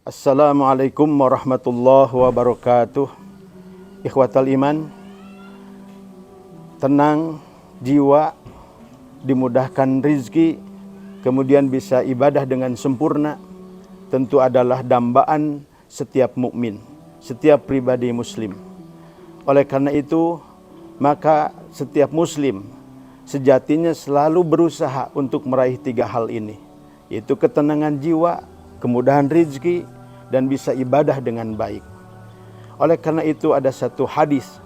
Assalamualaikum warahmatullahi wabarakatuh. Ikhwatal iman, tenang jiwa, dimudahkan rizki, kemudian bisa ibadah dengan sempurna, tentu adalah dambaan setiap mukmin, setiap pribadi muslim. Oleh karena itu, maka setiap muslim sejatinya selalu berusaha untuk meraih tiga hal ini, yaitu ketenangan jiwa, kemudahan rizki, dan bisa ibadah dengan baik. Oleh karena itu ada satu hadis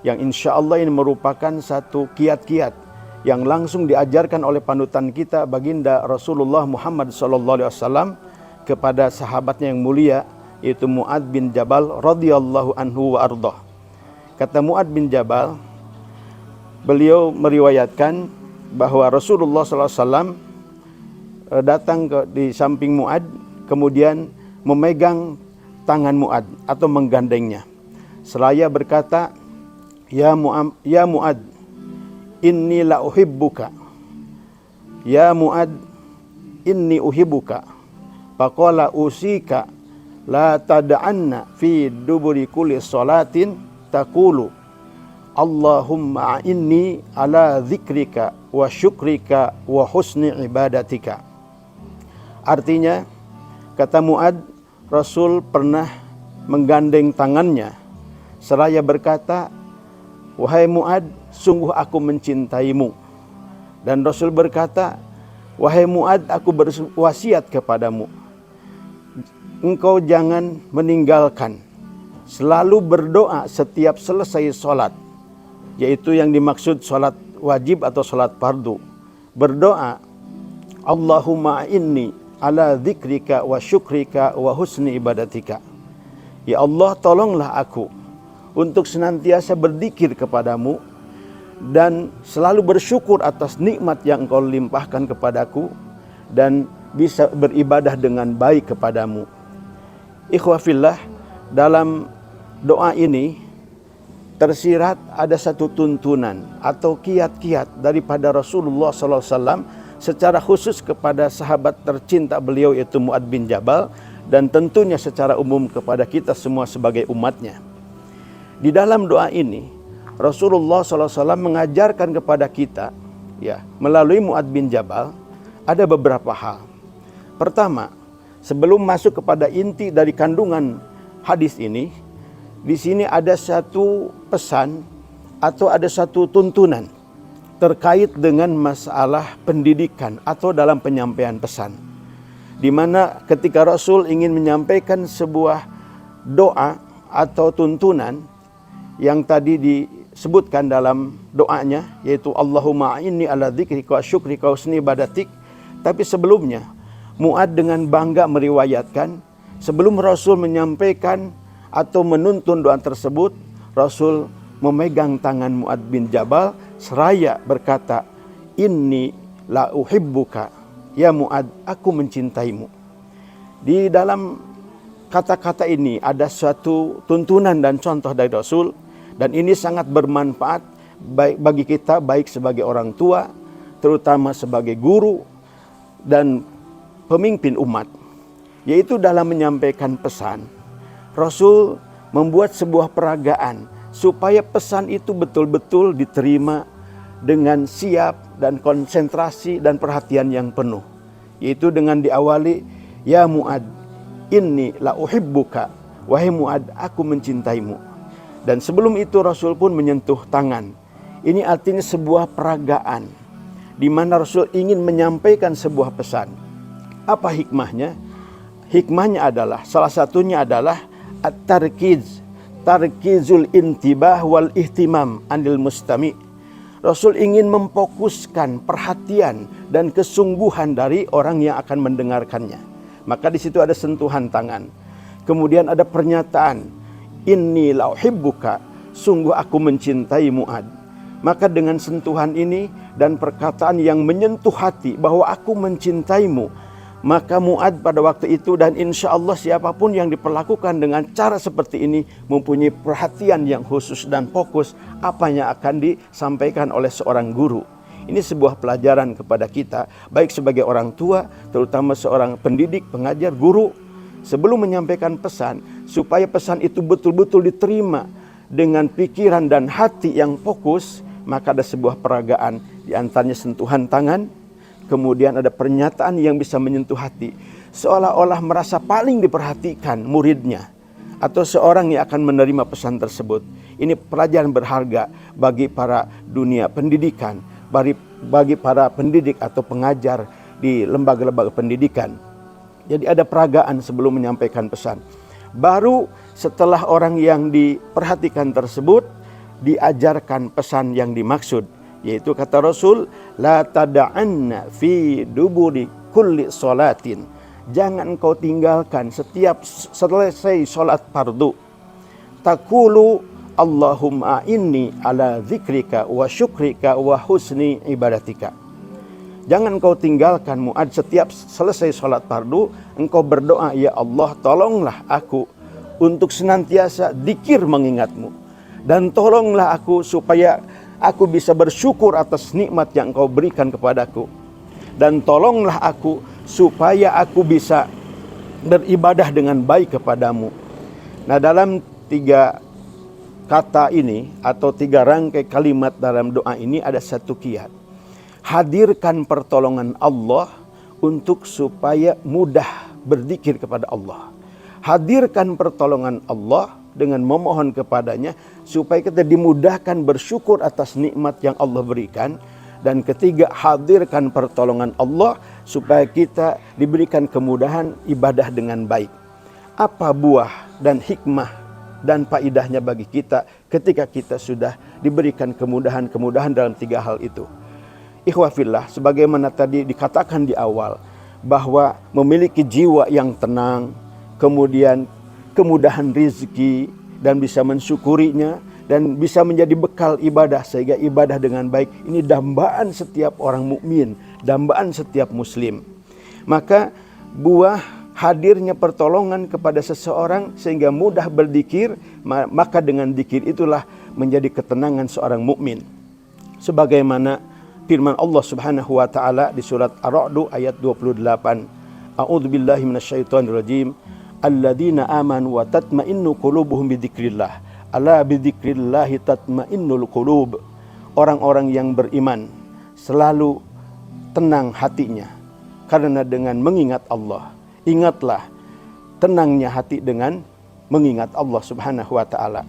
yang insya Allah ini merupakan satu kiat-kiat yang langsung diajarkan oleh panutan kita baginda Rasulullah Muhammad SAW kepada sahabatnya yang mulia, yaitu Mu'ad bin Jabal radhiyallahu anhu wa ardah. Kata Mu'ad bin Jabal, beliau meriwayatkan bahwa Rasulullah SAW datang di samping Mu'ad, kemudian memegang tangan Mu'ad atau menggandengnya. Seraya berkata, Ya Mu'ad, inni la uhibbuka. Ya Mu'ad, inni uhibbuka. Faqala usika la tad'anna fi duburi kulli salatin taqulu Allahumma inni ala dzikrika wa syukrika wa husni ibadatika. Artinya, kata Mu'ad, Rasul pernah menggandeng tangannya seraya berkata, wahai Mu'ad, sungguh aku mencintaimu. Dan Rasul berkata, wahai Mu'ad, aku berwasiat kepadamu, engkau jangan meninggalkan, selalu berdoa setiap selesai sholat, yaitu yang dimaksud sholat wajib atau sholat fardu. Berdoa, Allahumma inni ala dzikrika wa syukrika wa husni ibadatika. Ya Allah, tolonglah aku untuk senantiasa berzikir kepadamu dan selalu bersyukur atas nikmat yang Engkau limpahkan kepadaku dan bisa beribadah dengan baik kepadamu. Ikhwafillah, dalam doa ini tersirat ada satu tuntunan atau kiat-kiat daripada Rasulullah SAW secara khusus kepada sahabat tercinta beliau, yaitu Mu'ad bin Jabal, dan tentunya secara umum kepada kita semua sebagai umatnya. Di dalam doa ini Rasulullah SAW mengajarkan kepada kita, ya, melalui Mu'ad bin Jabal, ada beberapa hal. Pertama, sebelum masuk kepada inti dari kandungan hadis ini, di sini ada satu pesan atau ada satu tuntunan terkait dengan masalah pendidikan atau dalam penyampaian pesan, di mana ketika Rasul ingin menyampaikan sebuah doa atau tuntunan yang tadi disebutkan dalam doanya, yaitu Allahumma inni ala dzikrika wa syukrika wa husni ibadatik. Tapi sebelumnya Mu'ad dengan bangga meriwayatkan, sebelum Rasul menyampaikan atau menuntun doa tersebut, Rasul memegang tangan Mu'ad bin Jabal seraya berkata, inni la uhibbuka. Ya Mu'ad, aku mencintaimu. Di dalam kata-kata ini ada suatu tuntunan dan contoh dari Rasul, dan ini sangat bermanfaat baik bagi kita, baik sebagai orang tua, terutama sebagai guru dan pemimpin umat, yaitu dalam menyampaikan pesan. Rasul membuat sebuah peragaan supaya pesan itu betul-betul diterima dengan siap dan konsentrasi dan perhatian yang penuh, yaitu dengan diawali, Ya Mu'ad, inni la uhibbuka. Wahai Mu'ad, aku mencintaimu. Dan sebelum itu Rasul pun menyentuh tangan. Ini artinya sebuah peragaan di mana Rasul ingin menyampaikan sebuah pesan. Apa hikmahnya? Hikmahnya adalah, salah satunya adalah tarkizul intibah wal ihtimam anil mustami. Rasul ingin memfokuskan perhatian dan kesungguhan dari orang yang akan mendengarkannya. Maka di situ ada sentuhan tangan. Kemudian ada pernyataan, inni la uhibbuka, sungguh aku mencintai Mu'ad. Maka dengan sentuhan ini dan perkataan yang menyentuh hati bahwa aku mencintaimu, maka Mu'ad pada waktu itu dan insya Allah siapapun yang diperlakukan dengan cara seperti ini mempunyai perhatian yang khusus dan fokus apa yang akan disampaikan oleh seorang guru. Ini sebuah pelajaran kepada kita, baik sebagai orang tua, terutama seorang pendidik, pengajar, guru, sebelum menyampaikan pesan, supaya pesan itu betul-betul diterima dengan pikiran dan hati yang fokus, maka ada sebuah peragaan, di antaranya sentuhan tangan, kemudian ada pernyataan yang bisa menyentuh hati, seolah-olah merasa paling diperhatikan muridnya atau seorang yang akan menerima pesan tersebut. Ini pelajaran berharga bagi para dunia pendidikan, bagi para pendidik atau pengajar di lembaga-lembaga pendidikan. Jadi ada peragaan sebelum menyampaikan pesan. Baru setelah orang yang diperhatikan tersebut diajarkan pesan yang dimaksud, yaitu kata Rasul, la tada'anna fi duburi kulli salatin. Jangan engkau tinggalkan setiap selesai salat fardu. Taqulu Allahumma inni ala zikrika wa syukrika wa husni ibadatika. Jangan engkau tinggalkan Mu'adz, setiap selesai salat fardu engkau berdoa, ya Allah tolonglah aku untuk senantiasa zikir mengingatmu, dan tolonglah aku supaya aku bisa bersyukur atas nikmat yang engkau berikan kepadaku, dan tolonglah aku supaya aku bisa beribadah dengan baik kepadamu. Nah, dalam 3 kata ini atau 3 rangkai kalimat dalam doa ini ada satu kiat. Hadirkan pertolongan Allah untuk supaya mudah berzikir kepada Allah. Hadirkan pertolongan Allah dengan memohon kepadanya supaya kita dimudahkan bersyukur atas nikmat yang Allah berikan. Dan ketiga, hadirkan pertolongan Allah supaya kita diberikan kemudahan ibadah dengan baik. Apa buah dan hikmah dan faidahnya bagi kita ketika kita sudah diberikan kemudahan-kemudahan dalam 3 hal itu? Ikhwafillah, sebagaimana tadi dikatakan di awal, bahwa memiliki jiwa yang tenang, kemudian kemudahan rizki, dan bisa mensyukurinya, dan bisa menjadi bekal ibadah, sehingga ibadah dengan baik, ini dambaan setiap orang mukmin, dambaan setiap muslim. Maka buah hadirnya pertolongan kepada seseorang sehingga mudah berzikir, maka dengan zikir itulah menjadi ketenangan seorang mukmin. Sebagaimana firman Allah Subhanahu wa taala di surat Ar-Ra'd ayat 28. A'udzubillahi minasyaitonirrajim. Alladzina amanu wa tatma'innu qulubuhum bidzikrillah. Ala bidzikrillah tatma'innul qulub. Orang-orang yang beriman selalu tenang hatinya karena dengan mengingat Allah. Ingatlah tenangnya hati dengan mengingat Allah Subhanahu wa taala.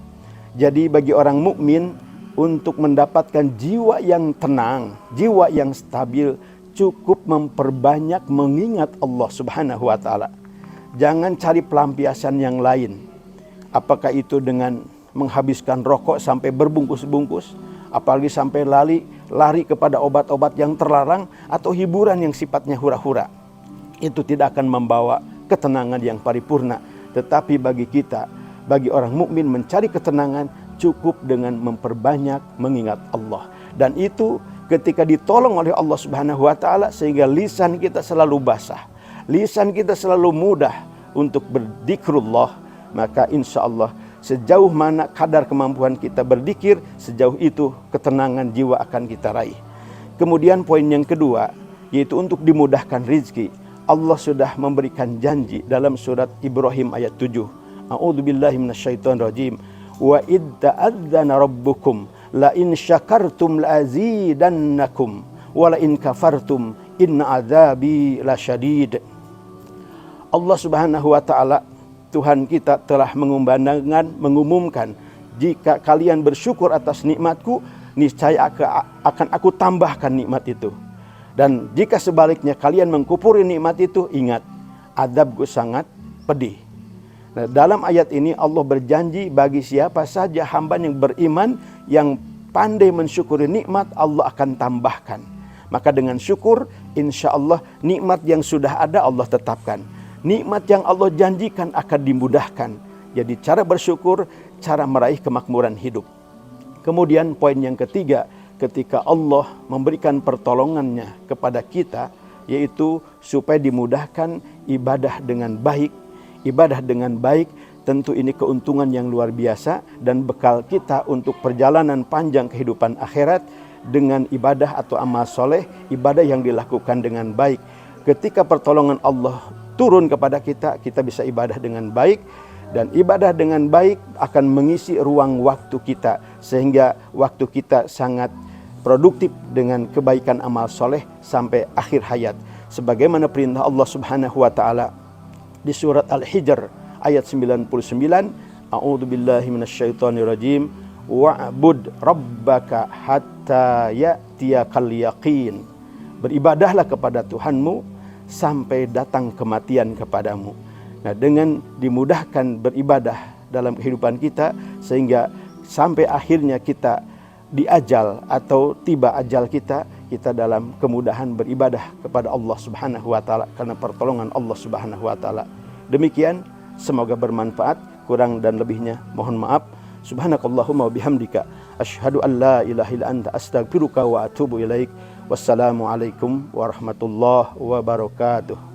Jadi bagi orang mukmin, untuk mendapatkan jiwa yang tenang, jiwa yang stabil, cukup memperbanyak mengingat Allah Subhanahu wa taala. Jangan cari pelampiasan yang lain. Apakah itu dengan menghabiskan rokok sampai berbungkus-bungkus, apalagi sampai lari kepada obat-obat yang terlarang, atau hiburan yang sifatnya hura-hura. Itu tidak akan membawa ketenangan yang paripurna. Tetapi bagi kita, bagi orang mukmin, mencari ketenangan cukup dengan memperbanyak mengingat Allah. Dan itu ketika ditolong oleh Allah Subhanahu wa taala, sehingga lisan kita selalu basah, lisan kita selalu mudah untuk berdzikrullah, maka insya Allah sejauh mana kadar kemampuan kita berzikir, sejauh itu ketenangan jiwa akan kita raih. Kemudian poin yang kedua, yaitu untuk dimudahkan rizki. Allah sudah memberikan janji dalam surat Ibrahim ayat 7. A'udzubillahi minasyaitonirrajim. Wa idza adzana rabbukum la in syakartum la azidannakum wa la in kafartum inna adzabi lasyadid. Allah Subhanahu wa taala, Tuhan kita, telah mengumumkan, jika kalian bersyukur atas nikmatku, niscaya akan aku tambahkan nikmat itu. Dan jika sebaliknya kalian mengkufuri nikmat itu, ingat, azabku sangat pedih. Nah, dalam ayat ini Allah berjanji bagi siapa saja hamba yang beriman, yang pandai mensyukuri nikmat, Allah akan tambahkan. Maka dengan syukur, insya Allah nikmat yang sudah ada Allah tetapkan. Nikmat yang Allah janjikan akan dimudahkan. Jadi cara bersyukur, cara meraih kemakmuran hidup. Kemudian poin yang ketiga, ketika Allah memberikan pertolongannya kepada kita, yaitu supaya dimudahkan ibadah dengan baik. Ibadah dengan baik, tentu ini keuntungan yang luar biasa dan bekal kita untuk perjalanan panjang kehidupan akhirat dengan ibadah atau amal soleh, ibadah yang dilakukan dengan baik. Ketika pertolongan Allah turun kepada kita, kita bisa ibadah dengan baik. Dan ibadah dengan baik akan mengisi ruang waktu kita, sehingga waktu kita sangat produktif dengan kebaikan amal soleh sampai akhir hayat. Sebagaimana perintah Allah Subhanahu wa Ta'ala di surat Al-Hijr ayat 99, A'udzubillahi minasyaitonirrajim, wa'bud rabbaka hatta ya'tiyakal yaqin. Beribadahlah kepada Tuhanmu sampai datang kematian kepadamu. Nah, dengan dimudahkan beribadah dalam kehidupan kita, sehingga sampai akhirnya kita diajal atau tiba ajal kita, kita dalam kemudahan beribadah kepada Allah Subhanahu wa Ta'ala karena pertolongan Allah Subhanahu wa Ta'ala. Demikian, semoga bermanfaat. Kurang dan lebihnya mohon maaf. Subhanakallahumma wa bihamdika asyhadu an la ilaha illa anta astaghfiruka wa atubu ilaik. Wassalamualaikum warahmatullahi wabarakatuh.